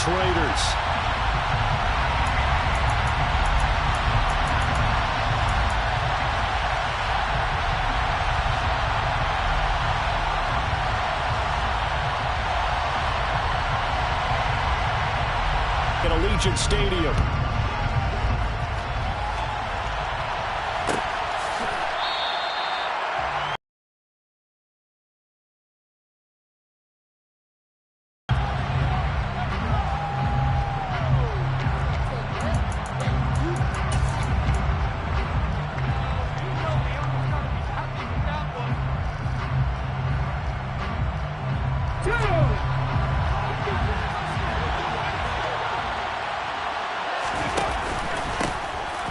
Vegas Raiders. At Allegiant Stadium.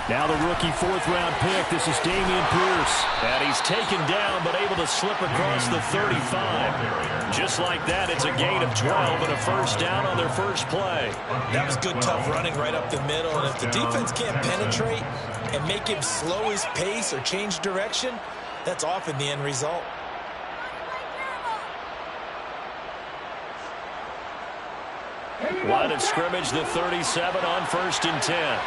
Now the rookie fourth-round pick. This is Dameon Pierce. And he's taken down, but able to slip across the 35. Just like that, it's a gain of 12 and a first down on their first play. That was good, tough running right up the middle. And if the defense can't penetrate and make him slow his pace or change direction, that's often the end result. Line of scrimmage, the 37 on 1st and 10.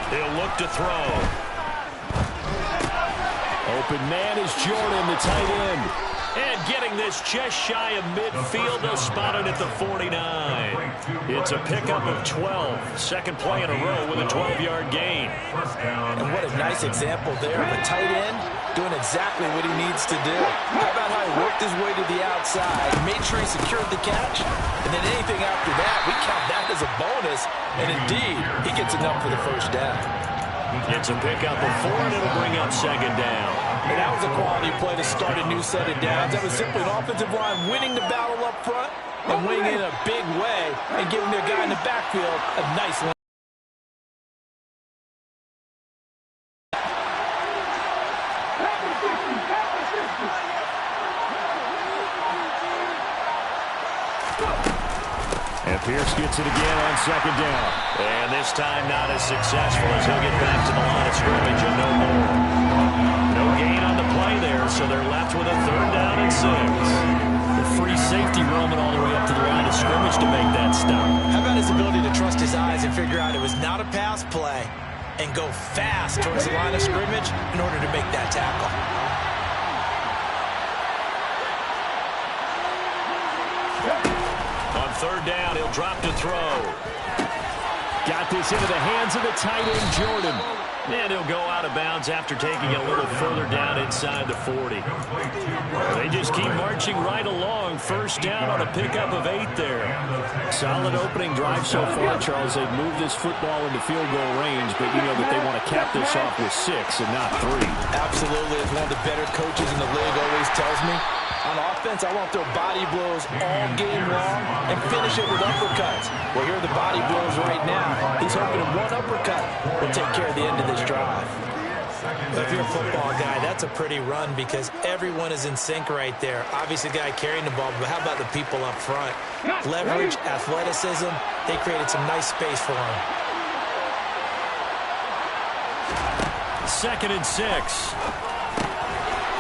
He'll look to throw. Open man is Jordan, the tight end. And getting this just shy of midfield, they'll spot it at the 49. It's a pickup of 12. Second play in a row with a 12-yard gain. And what a nice example there of a tight end doing exactly what he needs to do. How about how he worked his way to the outside, made sure he secured the catch, and then anything after that, we count that as a bonus. And indeed, he gets enough for the first down. It's a pickup of 4, and it'll bring up second down. And that was a quality play to start a new set of downs. That was simply an offensive line winning the battle up front and winning in a big way and giving their guy in the backfield a nice line. And Pierce gets it again on second down. And this time not as successful as he'll get back to the line of scrimmage and no more. No gain on the play there, so they're left with a 3rd down and 6. The free safety roaming all the way up to the line of scrimmage to make that stop. How about his ability to trust his eyes and figure out it was not a pass play and go fast towards the line of scrimmage in order to make that tackle. On 3rd down, he'll drop to throw. Got this into the hands of the tight end, Jordan. And he'll go out of bounds after taking it a little further down inside the 40. They just keep marching right along. First down on a pickup of 8 there. Solid opening drive so far, Charles. They've moved this football into field goal range, but you know that they want to cap this off with 6 and not 3. Absolutely. As one of the better coaches in the league always tells me, on offense, I want their body blows all game long and finish it with uppercuts. Well, here are the body blows right now. He's hoping one uppercut will take care of the end of this drive. If you're a football guy, that's a pretty run because everyone is in sync right there. Obviously, the guy carrying the ball, but how about the people up front? Leverage, athleticism, they created some nice space for him. 2nd and 6.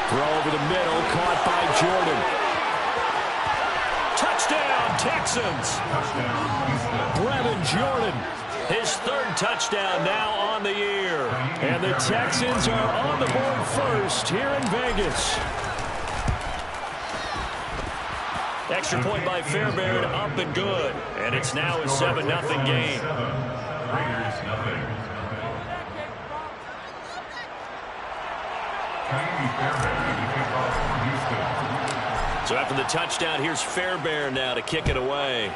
Throw over the middle, caught by Jordan. Touchdown, Texans. Brevin Jordan, his 3rd touchdown now on the year. And the Texans are on the board first here in Vegas. Extra point by Fairbairn, up and good. And it's now a 7-0 game. So after the touchdown, here's Fairbairn now to kick it away.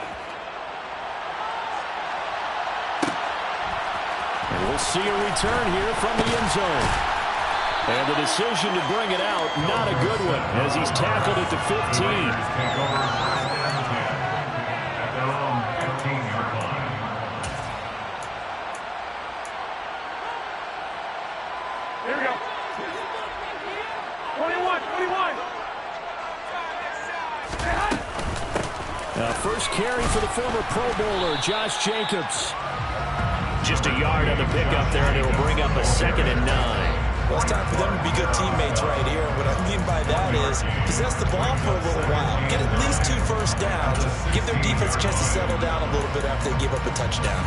And we'll see a return here from the end zone. And the decision to bring it out, not a good one, as he's tackled at the 15. First carry for the former Pro Bowler, Josh Jacobs. Just a yard on the pickup there, and it'll bring up a 2nd and 9. Well, it's time for them to be good teammates right here. What I mean by that is possess the ball for a little while. Get at least 2 their defense a chance to settle down a little bit after they give up a touchdown.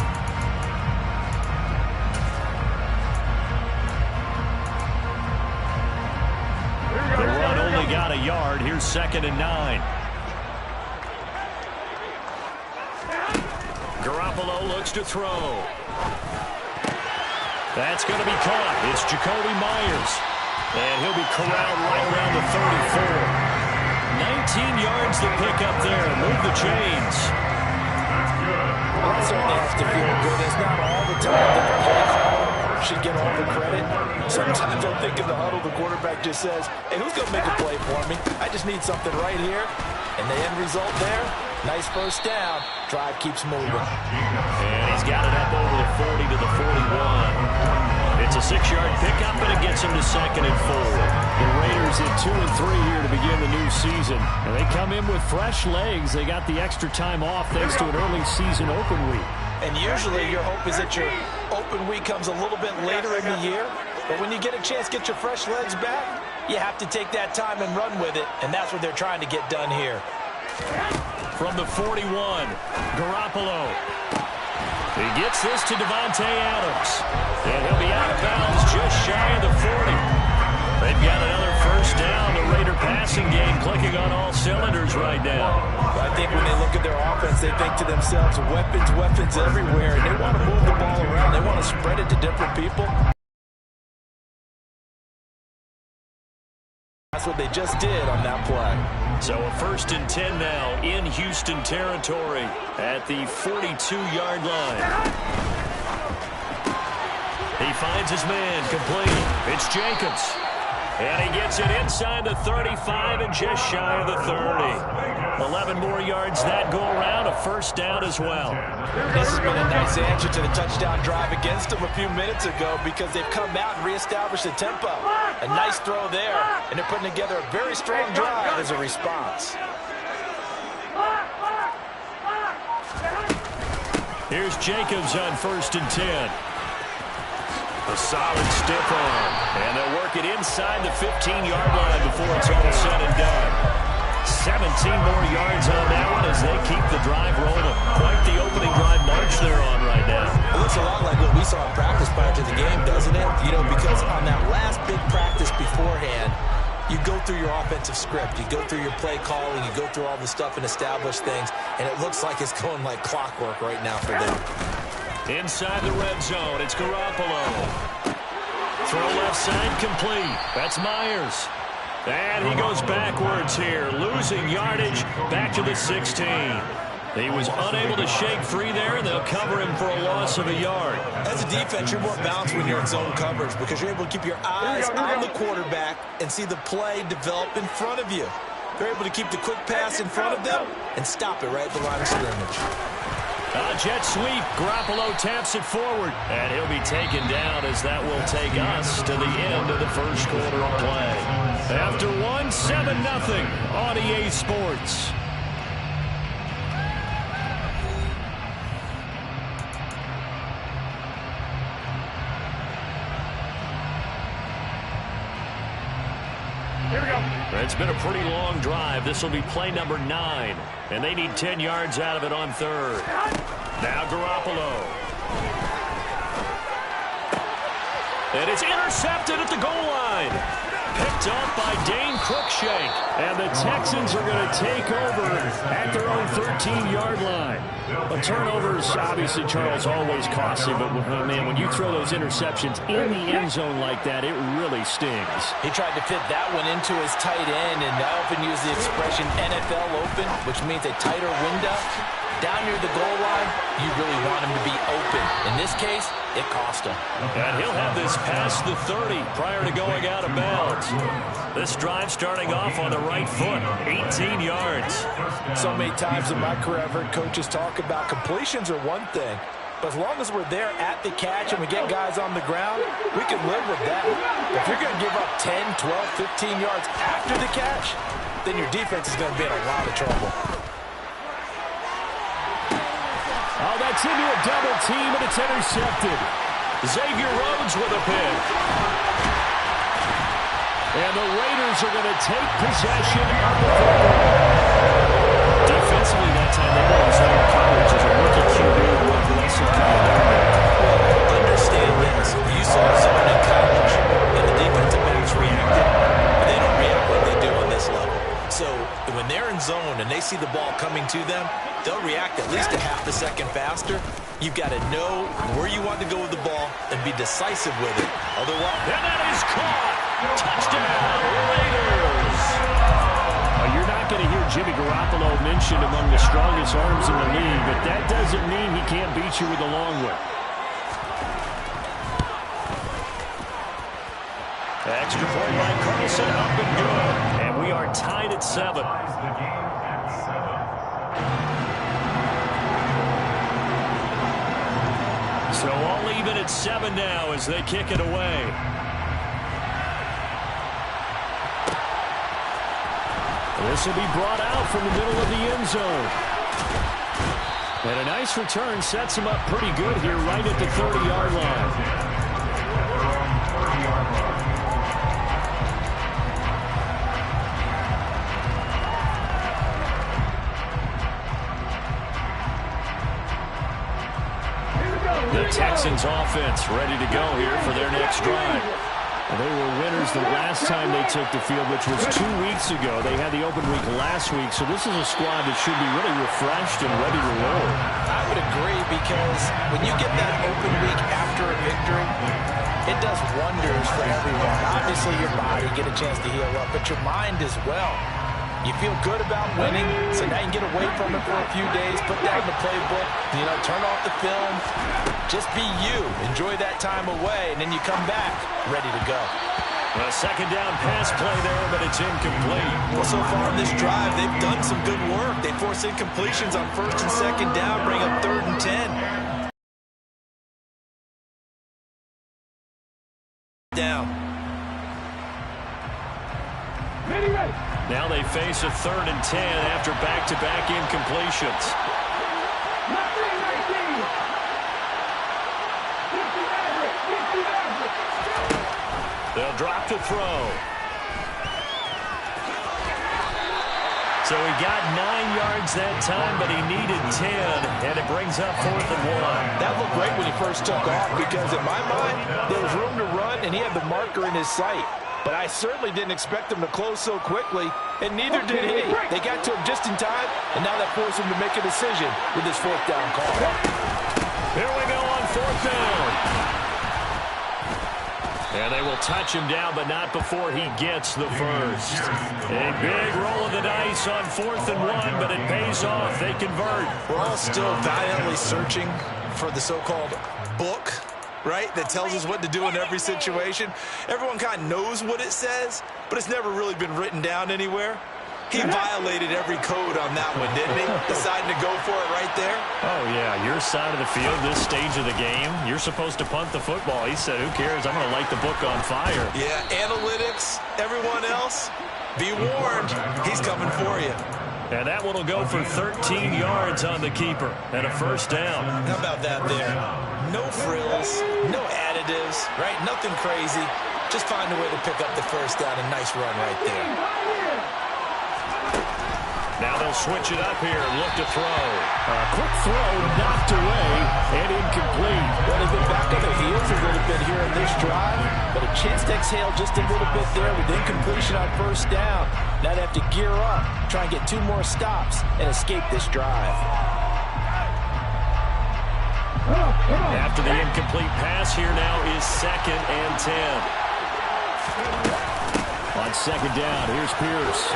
The run only got a yard. Here's 2nd and 9. Garoppolo looks to throw. That's going to be caught. It's Jacoby Myers. And he'll be corralled right around the 34. 19 yards to pick up there. Move the chains. Well, that certainly has to feel good. It's not all the time that the play caller should get all the credit. Sometimes I think in the huddle, the quarterback just says, hey, who's going to make a play for me? I just need something right here. And the end result there, nice first down. Drive keeps moving. And he's got it up over the 40 to the 41. It's a 6-yard pickup, and it gets him to 2nd and 4. The Raiders at 2 and 3 here to begin the new season. And they come in with fresh legs. They got the extra time off thanks to an early season open week. And usually your hope is that your open week comes a little bit later in the year. But when you get a chance to get your fresh legs back, you have to take that time and run with it. And that's what they're trying to get done here. From the 41, Garoppolo. He gets this to Davante Adams. And he'll be out of bounds just shy of the 40. They've got another first down. The Raider passing game clicking on all cylinders right now. I think when they look at their offense, they think to themselves, weapons, weapons everywhere. And they want to move the ball around. They want to spread it to different people. That's what they just did on that play. So a 1st and 10 now in Houston territory at the 42-yard line. He finds his man complete. It's Jacobs. And he gets it inside the 35 and just shy of the 30. 11 more yards that go around, a first down as well. This has been a nice answer to the touchdown drive against them a few minutes ago because they've come out and reestablished the tempo. A nice throw there, and they're putting together a very strong drive as a response. Here's Jacobs on 1st and 10. A solid stiff arm, and they'll work it inside the 15-yard line before it's all said and done. 17 more yards on that one as they keep the drive rolling. Quite the opening drive march they're on right now. It looks a lot like what we saw in practice prior to the game, doesn't it? You know, because on that last big practice beforehand, you go through your offensive script, you go through your play calling, you go through all the stuff and establish things, and it looks like it's going like clockwork right now for them. Inside the red zone, it's Garoppolo. Throw left side complete. That's Myers. And he goes backwards here, losing yardage back to the 16. He was unable to shake free there, and they'll cover him for a loss of a yard. As a defense, you're more balanced when you're in zone coverage because you're able to keep your eyes on the quarterback and see the play develop in front of you. They're able to keep the quick pass in front of them and stop it right at the line of scrimmage. A jet sweep. Garoppolo taps it forward. And he'll be taken down as that will take us to the end of the first quarter of play. After 7-0 on EA Sports. Here we go. It's been a pretty long drive. This will be play number 9. And they need 10 yards out of it on 3rd. Now Garoppolo. And it's intercepted at the goal line. Picked up by Dane Cruikshank. And the Texans are going to take over at their own 13-yard line. A turnover is obviously, Charles, always costly. But, man, when you throw those interceptions in the end zone like that, it really stings. He tried to fit that one into his tight end, and I often use the expression NFL open, which means a tighter window. Down near the goal line, you really want him to be open. In this case, it cost him. And he'll have this past the 30 prior to going out of bounds. This drive starting off on the right foot, 18 yards. So many times in my career, I've heard coaches talk about completions are one thing, but as long as we're there at the catch and we get guys on the ground, we can live with that. If you're going to give up 10, 12, 15 yards after the catch, then your defense is going to be in a lot of trouble. Oh, that's into a double team, and it's intercepted. Xavier Rhodes with a pick. And the Raiders are going to take possession of the football. Defensively that time, they zone and they see the ball coming to them, they'll react at least a half a second faster. You've got to know where you want to go with the ball and be decisive with it. Otherwise, and that is caught. Touchdown, Raiders. You're not going to hear Jimmy Garoppolo mentioned among the strongest arms in the league, but that doesn't mean he can't beat you with a long one. Extra point by Carlson, up and good. And we are tied at 7. So all even at 7 now as they kick it away. This will be brought out from the middle of the end zone. And a nice return sets him up pretty good here right at the 30-yard line. The Texans offense ready to go here for their next drive. They were winners the last time they took the field, which was 2 weeks ago. They had the open week last week, so this is a squad that should be really refreshed and ready to roll. I would agree, because when you get that open week after a victory, it does wonders for everyone. Obviously, your body get a chance to heal up, but your mind as well. You feel good about winning, so now you can get away from it for a few days, put down the playbook, turn off the film. Just be you. Enjoy that time away, and then you come back ready to go. A second down pass play there, but it's incomplete. Well, so far on this drive, they've done some good work. They force incompletions on first and second down, bring up 3rd and 10. Down. Now they face a 3rd and 10 after back-to-back incompletions. They'll drop to throw. So he got 9 yards that time, but he needed 10, and it brings up 4th and 1. That looked great when he first took off, because in my mind, there was room to run, and he had the marker in his sight. But I certainly didn't expect them to close so quickly, and neither did he. They got to him just in time, and now that forced him to make a decision with his 4th down call. Here we go on 4th down. And they will touch him down, but not before he gets the first. A big roll of the dice on 4th and 1, but it pays off. They convert. We're all still valiantly searching for the so-called book, right, that tells us what to do in every situation. Everyone kind of knows what it says, but it's never really been written down anywhere. He violated every code on that one, didn't he? Deciding to go for it right there. Oh, yeah, your side of the field, this stage of the game, you're supposed to punt the football. He said, who cares? I'm going to light the book on fire. Yeah, analytics, everyone else, be warned, he's coming for you. And that one will go for 13 yards on the keeper and a first down. How about that there? No frills, no additives, right? Nothing crazy. Just find a way to pick up the first down. A nice run right there. Now they'll switch it up here and look to throw. A quick throw knocked away and incomplete. Well, they've been back on their heels a little bit here in this drive, but a chance to exhale just a little bit there with incompletion on first down. Now they have to gear up, try and get 2 more stops and escape this drive. After the incomplete pass, here now is 2nd and 10. On 2nd down, here's Pierce.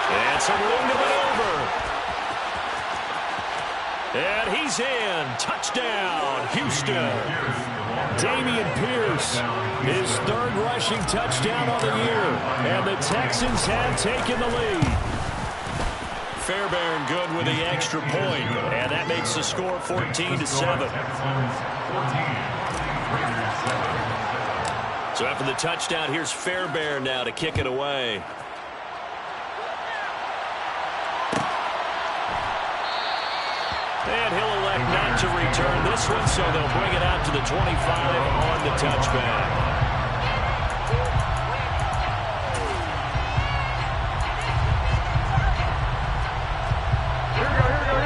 And some room to maneuver. And he's in. Touchdown, Houston. Dameon Pierce, his 3rd rushing touchdown of the year. And the Texans have taken the lead. Fairbairn good with the extra point. And that makes the score 14-7. So after the touchdown, here's Fairbairn now to kick it away. And he'll elect not to return this one, so they'll bring it out to the 25 on the touchback.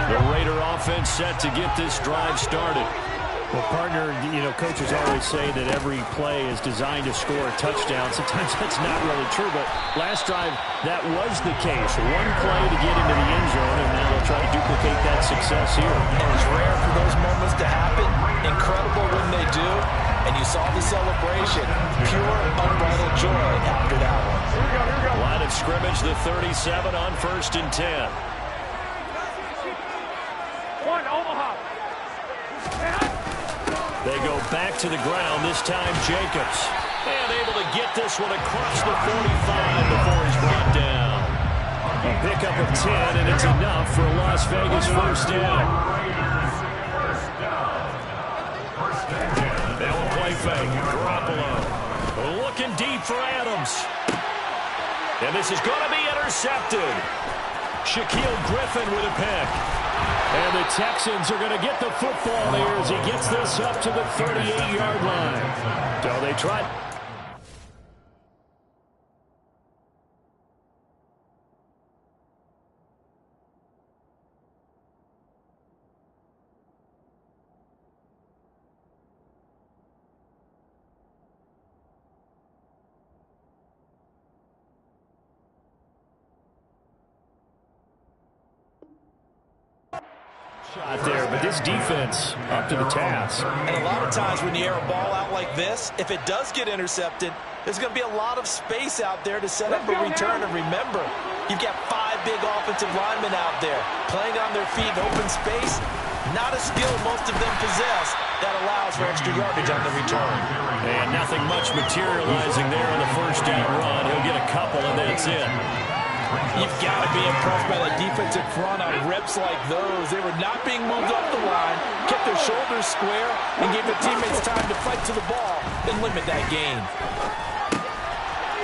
The Raider offense set to get this drive started. Well, partner, you know, coaches always say that every play is designed to score a touchdown. Sometimes that's not really true, but last drive, that was the case. One play to get into the end zone, and now they'll try to duplicate that success here. And it's rare for those moments to happen. Incredible when they do. And you saw the celebration. Pure, unbridled joy after that one. Line of scrimmage, the 37 on 1st and 10. One, Omaha. They go back to the ground, this time Jacobs. And able to get this one across the 45 before he's brought down. A pickup of 10, and it's enough for a Las Vegas first down. They will play fake. Garoppolo looking deep for Adams. And this is going to be intercepted. Shaquille Griffin with a pick. And the Texans are going to get the football here as he gets this up to the 38-yard line. So they try. Shot there, but this defense up to the task. And a lot of times when you air a ball out like this, if it does get intercepted, there's going to be a lot of space out there to set up a return. And remember, you've got 5 big offensive linemen out there playing on their feet in open space. Not a skill most of them possess that allows for extra yardage on the return. And nothing much materializing there on the first down run. He'll get a couple, and that's it. You've got to be impressed by the defensive front on reps like those. They were not being moved up the line, kept their shoulders square, and gave their teammates time to fight to the ball and limit that gain.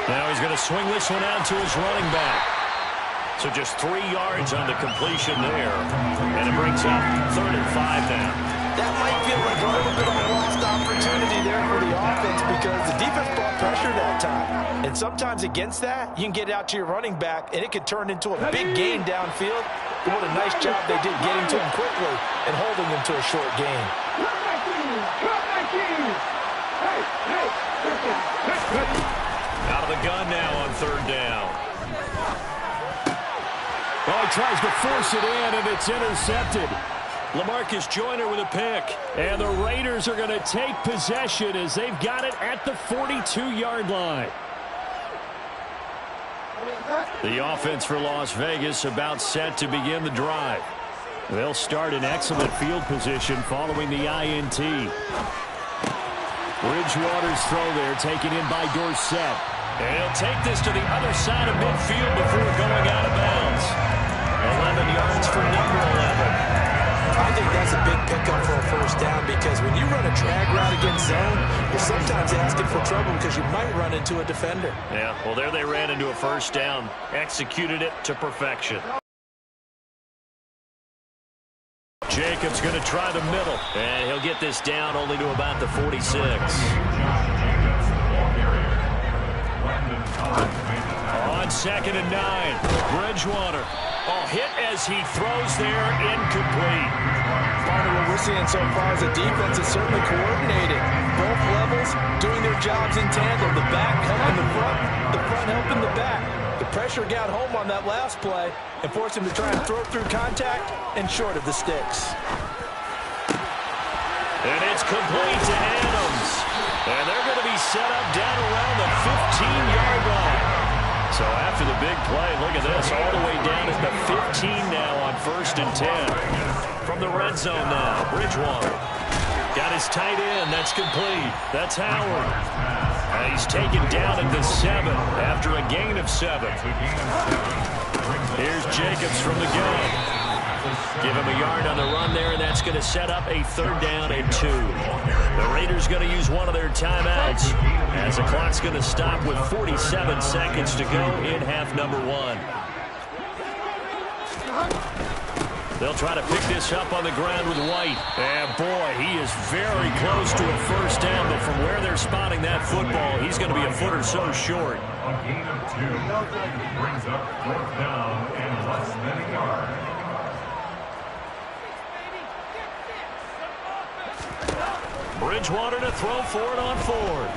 Now he's going to swing this one out to his running back. So just 3 yards on the completion there. And it brings up 3rd and 5 now. That might feel like a little bit of a lost opportunity there for the offense because the defense brought pressure that time. And sometimes against that, you can get out to your running back, and it could turn into a big gain downfield. But what a nice job they did getting to him quickly and holding him to a short gain. Out of the gun now on 3rd down. Oh, he tries to force it in, and it's intercepted. LaMarcus Joyner with a pick. And the Raiders are going to take possession as they've got it at the 42-yard line. The offense for Las Vegas about set to begin the drive. They'll start in excellent field position following the INT. Bridgewater's throw there taken in by Dorsett. And he'll take this to the other side of midfield before going out of bounds. 11 yards for number 11. I think that's a big pickup for a first down because when you run a drag route against zone, you're sometimes asking for trouble because you might run into a defender. Yeah, well, there they ran into a first down. Executed it to perfection. Jacobs going to try the middle. And he'll get this down only to about the 46. On 2nd and 9, Bridgewater. Oh, hit as he throws there, incomplete. Part of what we're seeing so far as a defense is certainly coordinated. Both levels doing their jobs in tandem. The back helping the front helping the back. The pressure got home on that last play and forced him to try and throw through contact and short of the sticks. And it's complete to Adams. And they're going to be set up down around the 15-yard line. So after the big play, look at this, all the way down at the 15 now on 1st and 10. From the red zone now, Bridgewater. Got his tight end, that's complete. That's Howard. And he's taken down at the 7 after a gain of 7. Here's Jacobs from the gun. Give him a yard on the run there, and that's going to set up a 3rd down and 2. The Raiders going to use one of their timeouts as the clock's going to stop with 47 seconds to go in half number 1. They'll try to pick this up on the ground with White. And boy, he is very close to a first down, but from where they're spotting that football, he's going to be a foot or so short. A gain of 2 brings up 4th down and less than a yard. Bridgewater to throw for it on fourth.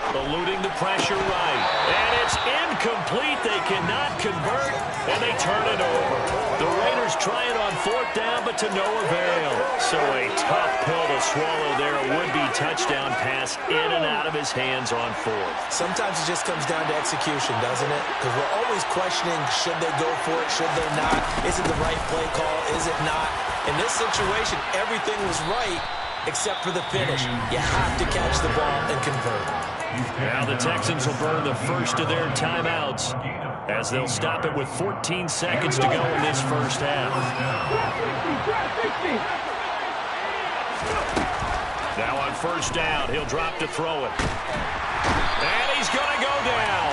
Eluding the pressure right. And it's incomplete. They cannot convert, and they turn it over. The Raiders try it on fourth down, but to no avail. So a tough pill to swallow there. A would-be touchdown pass in and out of his hands on fourth. Sometimes it just comes down to execution, doesn't it? Because we're always questioning, should they go for it, should they not? Is it the right play call, is it not? In this situation, everything was right except for the finish. You have to catch the ball and convert. Now the Texans will burn the first of their timeouts as they'll stop it with 14 seconds to go in this first half. Now on first down, he'll drop to throw it. And he's going to go down.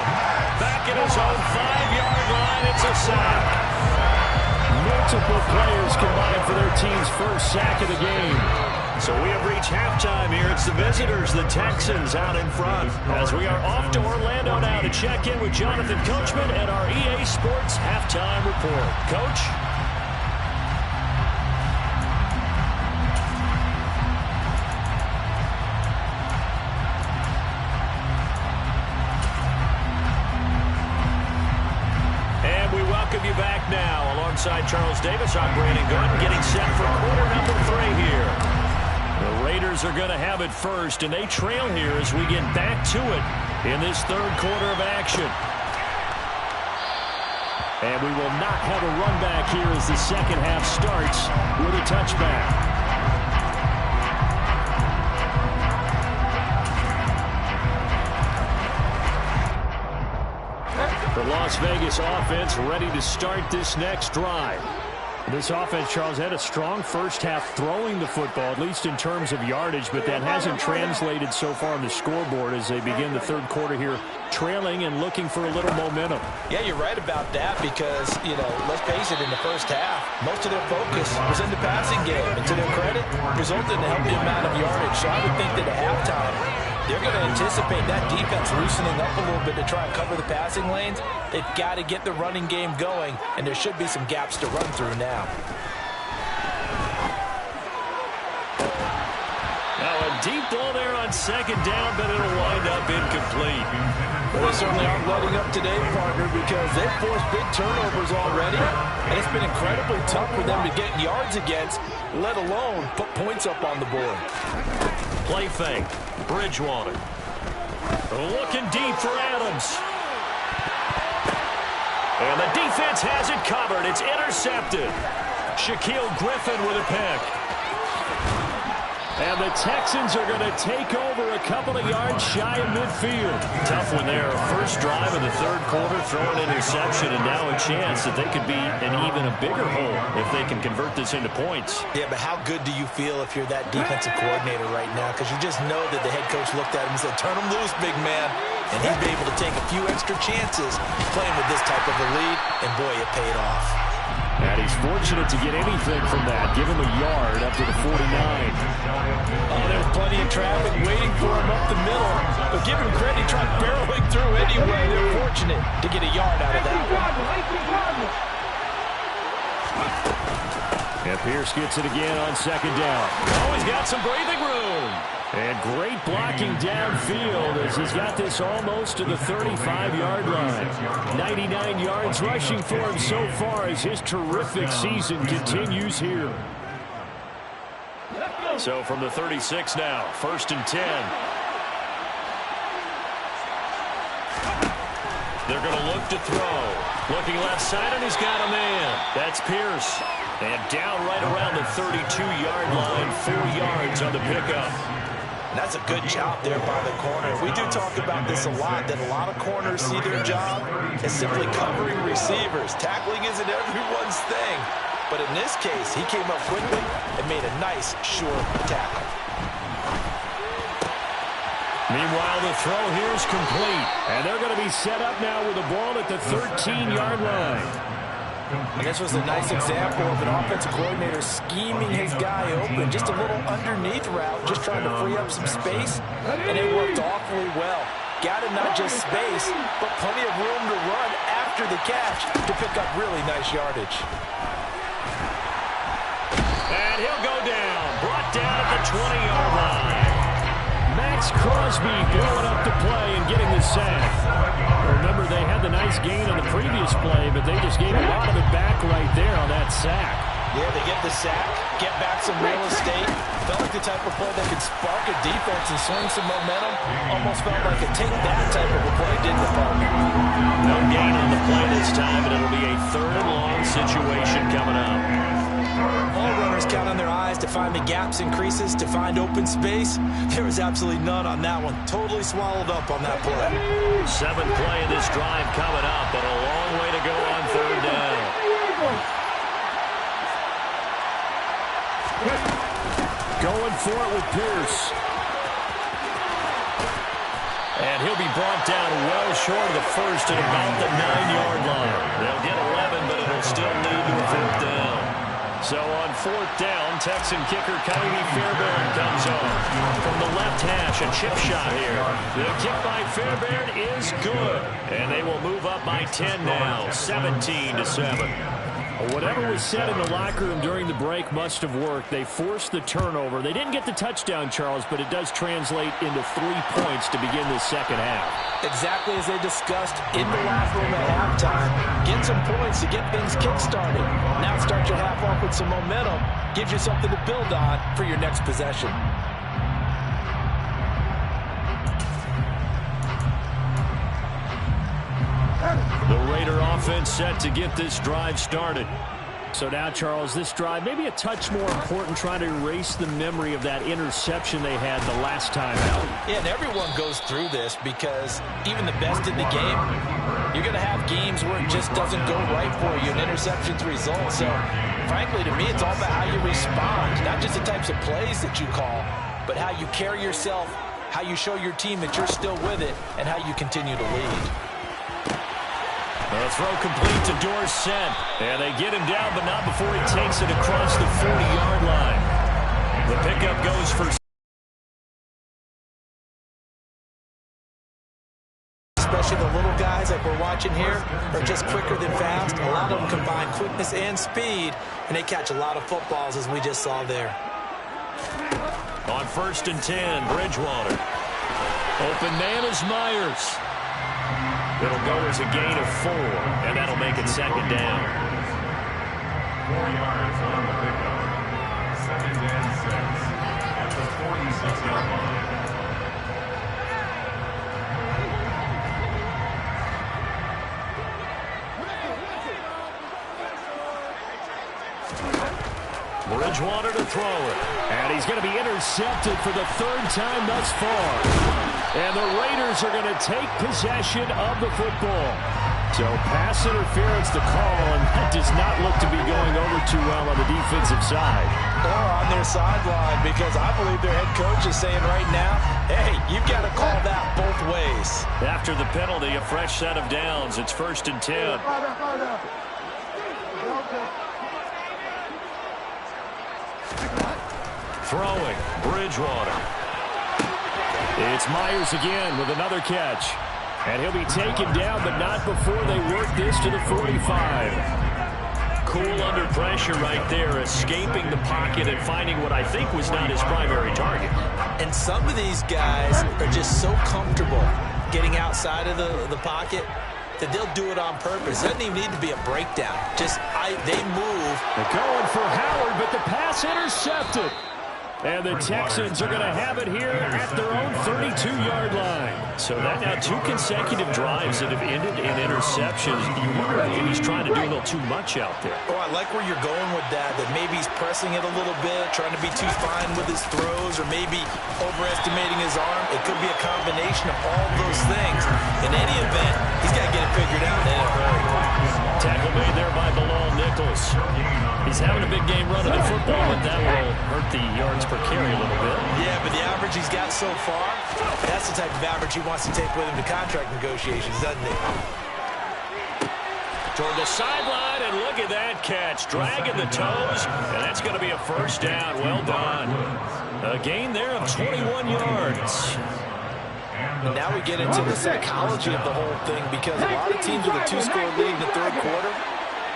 Back at his own 5-yard line, it's a sack. Multiple players combined for their team's first sack of the game. So we have reached halftime here. It's the visitors, the Texans, out in front. As we are off to Orlando now to check in with Jonathan Coachman and our EA Sports Halftime Report. Coach? And we welcome you back now. Alongside Charles Davis, I'm Brandon Gordon, getting set for quarter number 3 here. The Raiders are going to have it first, and they trail here as we get back to it in this third quarter of action. And we will not have a run back here as the second half starts with a touchback. The Las Vegas offense ready to start this next drive. This offense, Charles, had a strong first half throwing the football, at least in terms of yardage, but that hasn't translated so far on the scoreboard as they begin the third quarter here, trailing and looking for a little momentum. Yeah, you're right about that because, let's face it, in the first half, most of their focus was in the passing game. And to their credit, resulted in a healthy amount of yardage. So I would think that at halftime, they're going to anticipate that defense loosening up a little bit to try and cover the passing lanes. They've got to get the running game going, and there should be some gaps to run through now. Now a deep ball there on second down, but it'll wind up incomplete. Well, they certainly aren't letting up today, partner, because they've forced big turnovers already, and it's been incredibly tough for them to get yards against, let alone put points up on the board. Play fake. Bridgewater. Looking deep for Adams. And the defense has it covered. It's intercepted. Shaquille Griffin with a pick. And the Texans are going to take over a couple of yards shy of midfield. Tough one there. First drive of the third quarter, throwing an interception, and now a chance that they could be in even a bigger hole if they can convert this into points. Yeah, but how good do you feel if you're that defensive coordinator right now? Because you just know that the head coach looked at him and said, turn him loose, big man. And he'd be able to take a few extra chances playing with this type of a lead, and boy, it paid off. And he's fortunate to get anything from that. Give him a yard up to the 49. Oh, there's plenty of traffic waiting for him up the middle. But give him credit, he tried barreling through anyway. They're fortunate to get a yard out of that one. And Pierce gets it again on second down. Oh, he's got some breathing room. And great blocking downfield as he's got this almost to the 35-yard line. 99 yards rushing for him so far as his terrific season continues here. So from the 36 now, 1st and 10. They're going to look to throw. Looking left side, and he's got a man. That's Pierce. And down right around the 32-yard line, 4 yards on the pickup. That's a good job there by the corner. We do talk about this a lot, that a lot of corners see their job as simply covering receivers. Tackling isn't everyone's thing. But in this case, he came up quickly and made a nice, short tackle. Meanwhile, the throw here is complete. And they're going to be set up now with the ball at the 13-yard line. And this was a nice example of an offensive coordinator scheming his guy open. Just a little underneath route, just trying to free up some space. And it worked awfully well. Got him not just space, but plenty of room to run after the catch to pick up really nice yardage. And he'll go down. Brought down at the 20-yard line. It's Crosby blowing up the play and getting the sack. Remember, they had the nice gain on the previous play, but they just gave a lot of it back right there on that sack. Yeah, they get the sack, get back some real estate. Felt like the type of play that could spark a defense and swing some momentum. Almost felt like a take-that type of a play, didn't it, partner? No gain on the play this time, and it'll be a third and long situation coming up. All runners count on their eyes to find the gaps and creases, to find open space. There was absolutely none on that one. Totally swallowed up on that play. Seventh play of this drive coming up, but a long way to go on third down. Going for it with Pierce. And he'll be brought down well short of the first at about the 9-yard line. They'll get 11, but it'll still lead to a fourth down. So on fourth down, Texan kicker Kylie Fairbairn comes on. From the left hash, a chip shot here. The kick by Fairbairn is good. And they will move up by 10 now, 17-7. Whatever was said in the locker room during the break must have worked. They forced the turnover. They didn't get the touchdown, Charles, but it does translate into 3 points to begin the second half. Exactly as they discussed in the locker room at halftime. Get some points to get things kick-started. Now start your half off with some momentum. Gives you something to build on for your next possession. The Raider offense set to get this drive started. So now, Charles, this drive maybe a touch more important, trying to erase the memory of that interception they had the last time out. Yeah, and everyone goes through this because even the best in the game, you're going to have games where it just doesn't go right for you, and interceptions result. So, frankly, to me, it's all about how you respond, not just the types of plays that you call, but how you carry yourself, how you show your team that you're still with it, and how you continue to lead. The throw complete to Dorsett. And they get him down, but not before he takes it across the 40-yard line. The pickup goes for... Especially the little guys like we're watching here are just quicker than fast. A lot of them combine quickness and speed, and they catch a lot of footballs, as we just saw there. On 1st and 10, Bridgewater. Open man is Myers. It'll go as a gain of 4, and that'll make it second down. 4 yards on the pickup. 2nd and 6 at the 46-yard line. Bridgewater to throw it. And he's going to be intercepted for the 3rd time thus far. And the Raiders are going to take possession of the football. So pass interference the call, and that does not look to be going over too well on the defensive side. Or on their sideline, because I believe their head coach is saying right now, hey, you've got to call that both ways. After the penalty, a fresh set of downs. It's 1st and 10. Throwing, Bridgewater. It's Myers again with another catch. And he'll be taken down, but not before they work this to the 45. Cool under pressure right there, escaping the pocket and finding what I think was not his primary target. And some of these guys are just so comfortable getting outside of the pocket that they'll do it on purpose. It doesn't even need to be a breakdown. Just they move. They're going for Howard, but the pass intercepted. And the Texans are going to have it here at their own 32-yard line. So that now 2 consecutive drives that have ended in interceptions. You wonder if he's trying to do a little too much out there. Oh, I like where you're going with that maybe he's pressing it a little bit, trying to be too fine with his throws, or maybe overestimating his arm. It could be a combination of all those things. In any event, he's got to get it figured out in a hurry. Tackle made there by Bilal Nichols. He's having a big game running the football, but that will hurt the yards per carry a little bit. Yeah, but the average he's got so far, that's the type of average he wants to take with him to contract negotiations, doesn't he? Toward the sideline, and look at that catch. Dragging the toes, and that's going to be a first down. Well done. A gain there of 21 yards. And now we get into the psychology of the whole thing, because a lot of teams with a 2-score lead in the 3rd quarter,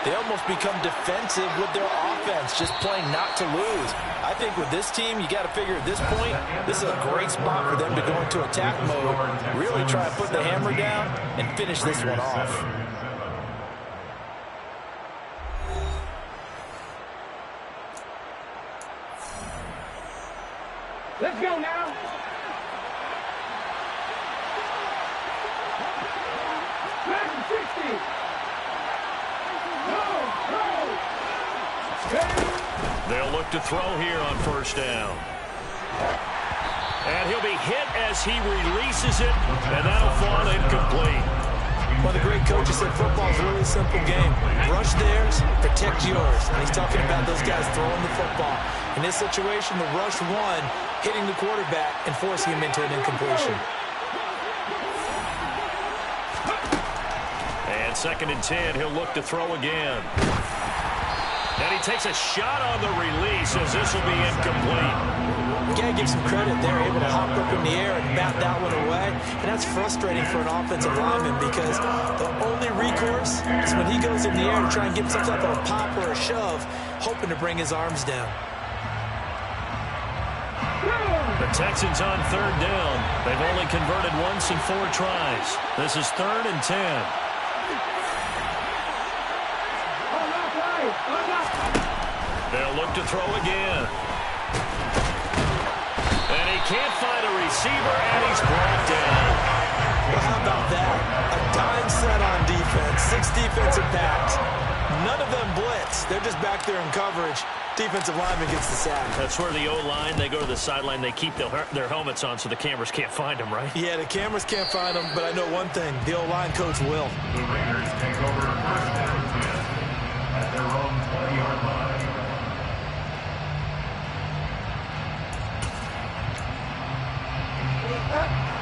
They almost become defensive with their offense, just playing not to lose. I think with this team, you got to figure at this point, this is a great spot for them to go into attack mode, really try to put the hammer down and finish this one off. Let's go now. Madden 60. They'll look to throw here on first down. And he'll be hit as he releases it, and that'll fall incomplete. One of the great coaches said football is a really simple game. Rush theirs, protect yours. And he's talking about those guys throwing the football. In this situation, the rush one, hitting the quarterback and forcing him into an incompletion. And 2nd and 10, he'll look to throw again. And he takes a shot on the release as this will be incomplete. You got to give some credit. They're able to hop up in the air and bat that one away. And that's frustrating for an offensive lineman because the only recourse is when he goes in the air to try and get some type of a pop or a shove, hoping to bring his arms down. The Texans on 3rd down. They've only converted once in 4 tries. This is 3rd and 10. They'll look to throw again. And he can't find a receiver, and he's brought down. Well, how about that? A dime set on defense, 6 defensive backs. None of them blitz. They're just back there in coverage. Defensive lineman gets the sack. That's where the O-line, they go to the sideline, they keep their helmets on so the cameras can't find them, right? Yeah, the cameras can't find them, but I know one thing. The O-line coach will. The Raiders take over first down 10 at their own 20-yard line.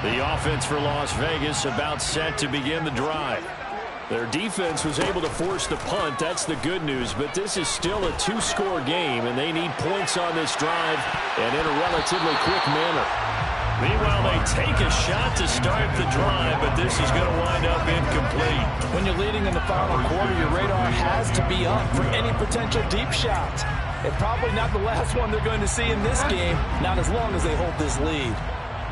The offense for Las Vegas about set to begin the drive. Their defense was able to force the punt. That's the good news. But this is still a 2-score game, and they need points on this drive and in a relatively quick manner. Meanwhile, they take a shot to start the drive, but this is going to wind up incomplete. When you're leading in the final quarter, your radar has to be up for any potential deep shots. And probably not the last one they're going to see in this game, not as long as they hold this lead.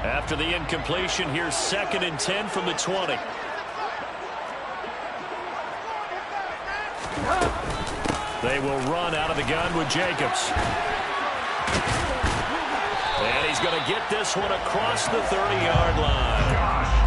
After the incompletion, here's 2nd and 10 from the 20. They will run out of the gun with Jacobs. And he's going to get this one across the 30-yard line.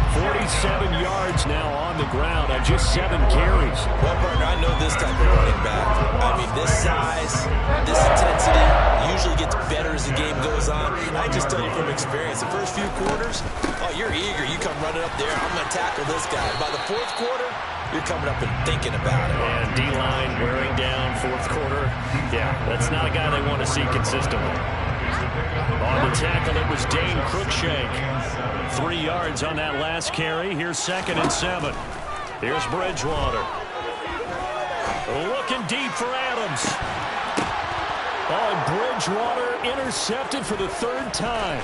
47 yards now on the ground on just 7 carries. Well, partner, I know this type of running back. I mean, this size, this intensity usually gets better as the game goes on. I just tell you from experience, the first few quarters, oh, you're eager. You come running up there, I'm going to tackle this guy. By the 4th quarter, you're coming up and thinking about it. And D-line wearing down 4th quarter. Yeah, that's not a guy they want to see consistently. On the tackle, it was Dane Cruikshank. 3 yards on that last carry. Here's 2nd and 7. Here's Bridgewater. Looking deep for Adams. Oh, and Bridgewater intercepted for the 3rd time.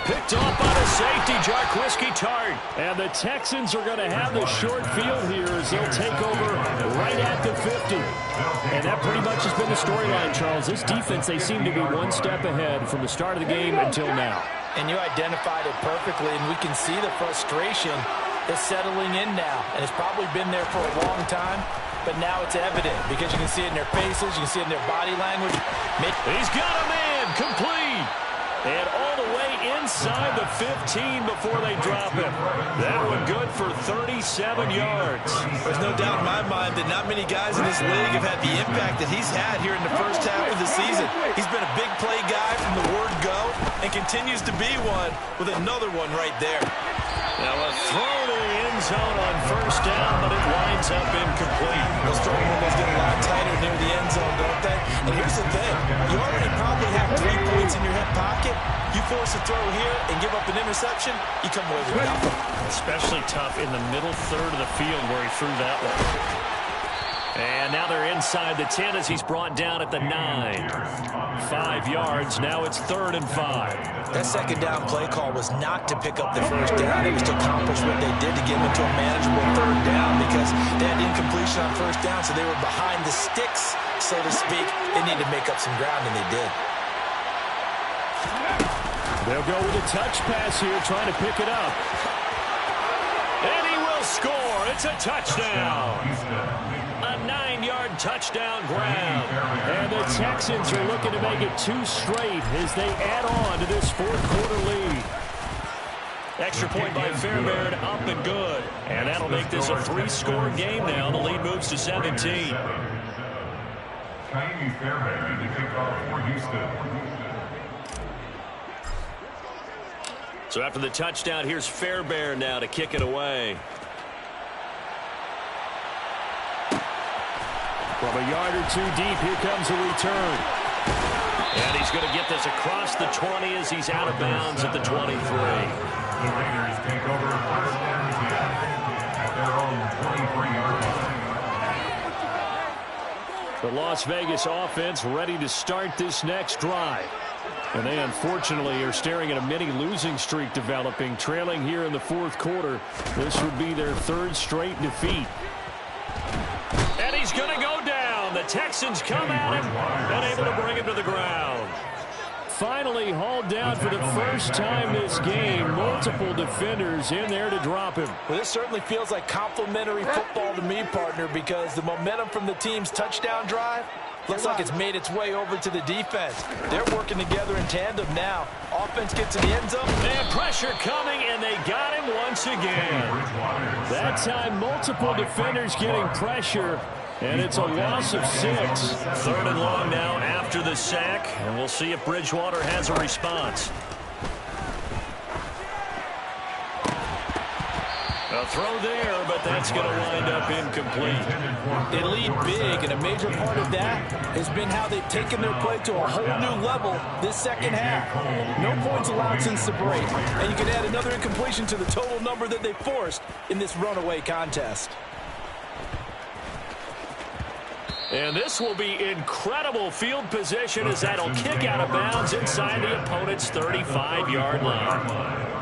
Picked off by the safety, Jarquiski Tart. And the Texans are going to have the short field here as they'll take over right at the 50. And that pretty much has been the storyline, Charles. This defense, they seem to be one step ahead from the start of the game until now. And you identified it perfectly, and we can see the frustration is settling in now. And it's probably been there for a long time, but now it's evident because you can see it in their faces, you can see it in their body language. He's got a man, complete. And all the way inside the 15 before they drop it. That one good for 37 yards. There's no doubt in my mind that not many guys in this league have had the impact that he's had here in the first half of the season. He's been a big play guy from the word go and continues to be one with another one right there. Now a throw to the end zone on first down, but it winds up incomplete. Those throwing windows get a lot tighter near the end zone, don't they? And here's the thing. You already probably have 3 points in your hip pocket. You force a throw here and give up an interception, you come away with nothing. Especially tough in the middle third of the field where he threw that one. And now they're inside the 10 as he's brought down at the 9. 5 yards. Now it's 3rd and 5. That second down play call was not to pick up the first down. It was to accomplish what they did to get them into a manageable 3rd down because they had incompletion on first down, so they were behind the sticks, so to speak. They needed to make up some ground, and they did. They'll go with a touch pass here, trying to pick it up. And he will score. It's a touchdown. A 9-yard touchdown grab. And the Texans are looking to make it 2 straight as they add on to this 4th-quarter lead. Extra point by Fairbairn, up and good. And that'll make this a 3-score game now. The lead moves to 17. Kaimi Fairbairn to kick off for Houston. So after the touchdown, here's Fairbairn now to kick it away. From a yard or 2 deep, here comes a return. And he's going to get this across the 20 as he's out of bounds at the 23. The Raiders take over 1st and 10 at their own 23-yard line. The Las Vegas offense ready to start this next drive. And they unfortunately are staring at a mini losing streak developing, trailing here in the 4th quarter. This would be their 3rd straight defeat. And he's going to go down. The Texans come at him and able to bring him to the ground. Finally hauled down for the first time this game. Multiple defenders in there to drop him. Well, this certainly feels like complimentary football to me, partner, because the momentum from the team's touchdown drive looks like it's made its way over to the defense. They're working together in tandem now. Offense gets in the end zone. And pressure coming, and they got him once again. That time, multiple defenders getting pressure, and it's a loss of 6. 3rd and long now after the sack, and we'll see if Bridgewater has a response. A throw there, but that's going to wind up incomplete. They lead big, and a major part of that has been how they've taken their play to a whole new level this second half. No points allowed since the break, and you can add another incompletion to the total number that they forced in this runaway contest. And this will be incredible field position as that'll kick out of bounds inside the opponent's 35-yard line.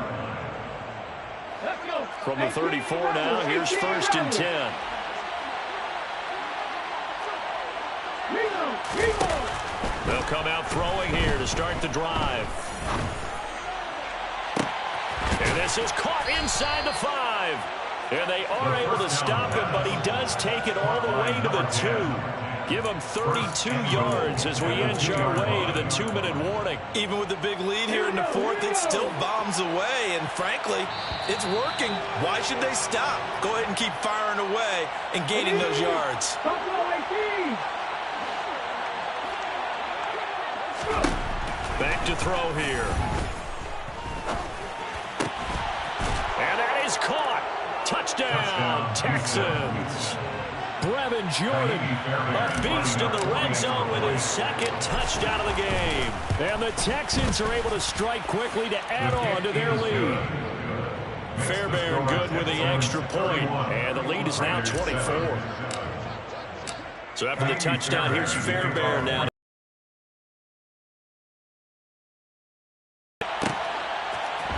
From the 34 now, here's 1st and 10. They'll come out throwing here to start the drive. And this is caught inside the 5. And they are able to stop him, but he does take it all the way to the 2. Give him 32 yards as we inch our way to the 2-minute warning. Even with the big lead here in the 4th, it still bombs away, and frankly, it's working. Why should they stop? Go ahead and keep firing away and gaining those yards. Back to throw here. And that is caught. Touchdown, Texans. Brevin Jordan, a beast in the red zone with his 2nd touchdown of the game. And the Texans are able to strike quickly to add on to their lead. Fairbairn good with the extra point, and the lead is now 24. So after the touchdown, here's Fairbairn now.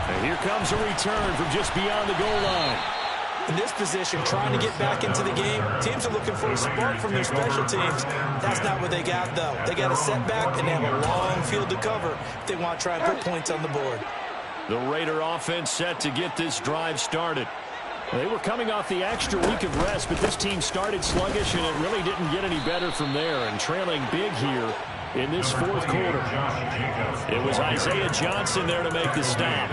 And here comes a return from just beyond the goal line. In this position, trying to get back into the game, teams are looking for a spark from their special teams. That's not what they got, though. They got a setback, and they have a long field to cover if they want to try and put points on the board. The Raider offense set to get this drive started. They were coming off the extra week of rest, but this team started sluggish, and it really didn't get any better from there. And trailing big here in this 4th quarter. It was Isaiah Johnson there to make the stop.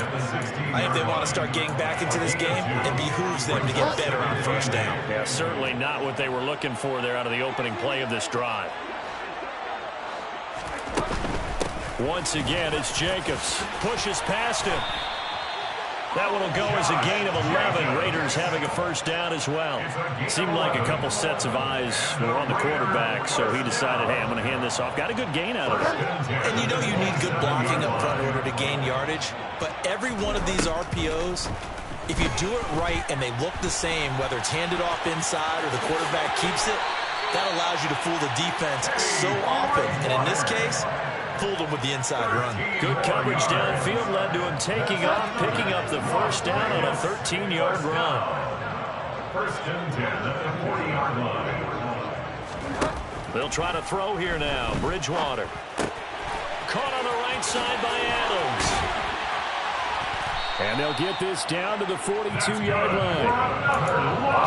I think they want to start getting back into this game. It behooves them to get better on first down. Yeah, certainly not what they were looking for there out of the opening play of this drive. Once again, it's Jacobs. Pushes past him. That one will go as a gain of 11. Raiders having a first down as well. It seemed like a couple sets of eyes were on the quarterback, so he decided, hey, I'm going to hand this off. Got a good gain out of it. And you know you need good blocking up front in order to gain yardage, but every one of these RPOs, if you do it right and they look the same, whether it's handed off inside or the quarterback keeps it, That allows you to fool the defense so often. And in this case, fooled them with the inside run. Good coverage downfield led to him taking off, picking up the first down on a 13-yard run. First and 10 at the 40-yard line. They'll try to throw here now. Bridgewater. Caught on the right side by Adams. And they'll get this down to the 42-yard line.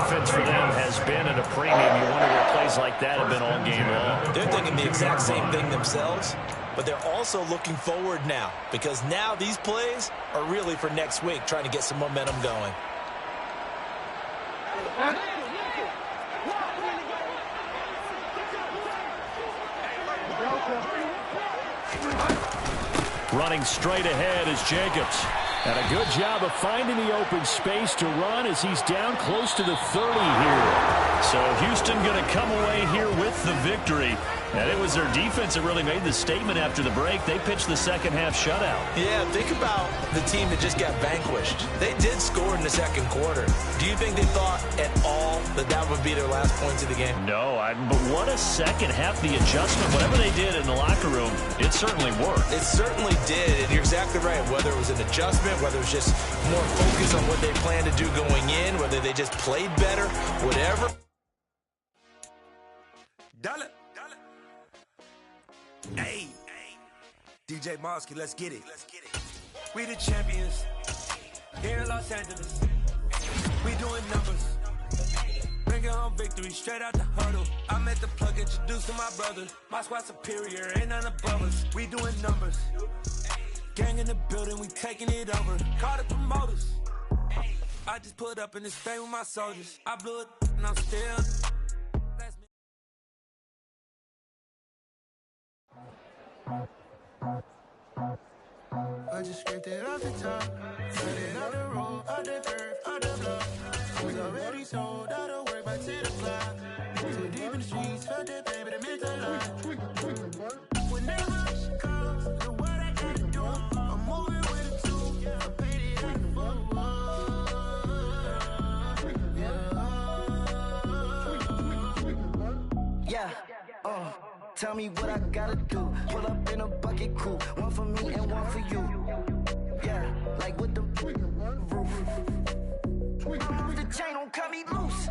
Offense for them has been at a premium. You wonder where plays like that have been all game long. They're thinking the exact same thing themselves, but they're also looking forward now because now these plays are really for next week, trying to get some momentum going. Running straight ahead is Jacobs. And a good job of finding the open space to run as he's down close to the 30 here. So Houston going to come away here with the victory. And it was their defense that really made the statement after the break. They pitched the second half shutout. Yeah, think about the team that just got vanquished. They did score in the second quarter. Do you think they thought at all that that would be their last points of the game? No, but what a second half. The adjustment, whatever they did in the locker room, it certainly worked. It certainly did, and you're exactly right. Whether it was an adjustment, whether it was just more focus on what they planned to do going in, whether they just played better, whatever. Dollar. Hey, DJ Mosky, let's get it. We the champions here in Los Angeles. We doing numbers. Bringing home victory straight out the huddle. I'm at the plug, introduced to my brother. My squad superior, ain't none above us. We doing numbers. Gang in the building, we taking it over. Call the promoters. I just put up in this thing with my soldiers. I blew it and I'm still. I just scraped it off the top, cut it out the road, out the curve, out the block. I was already sold out of work by 10 o'clock. Too deep in the streets, felt that pain, but it meant a lot. Whenever she calls, know what I gotta do. I'm moving with a two, I paid it out the book. Yeah. Tell me what I gotta do. Pull up in a bucket crew, one for me and one for you. Yeah, like with the roof. I'm off the chain, don't cut me loose.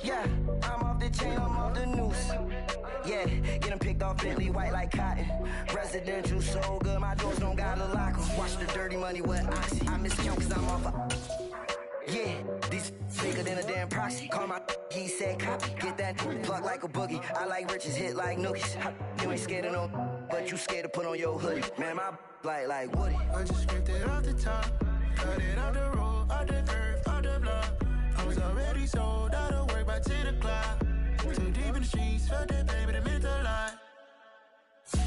Yeah, I'm off the chain, I'm off the noose. Yeah, get them picked off Bentley, white like cotton. Residential so good, my doors don't gotta lock 'em. Watch the dirty money with oxy. I miss count cause I'm off a... Yeah, these bigger than a damn proxy. Call my he said copy. Get that plug like a boogie. I like riches, hit like nookies. You ain't scared of no, but you scared to put on your hoodie. Man, my like Woody. I just scraped it off the top, cut it out the road, out the curve, out the block. I was already sold out of work by 10 o'clock. Too deep in the streets, felt that pain, but it meant a lot.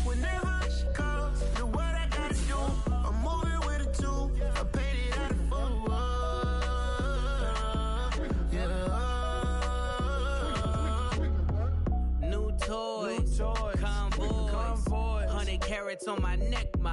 Whenever she calls, know what I gotta do. I'm moving with a two, I paid it out of full. New toys, convoys, 100 carats on my neck, my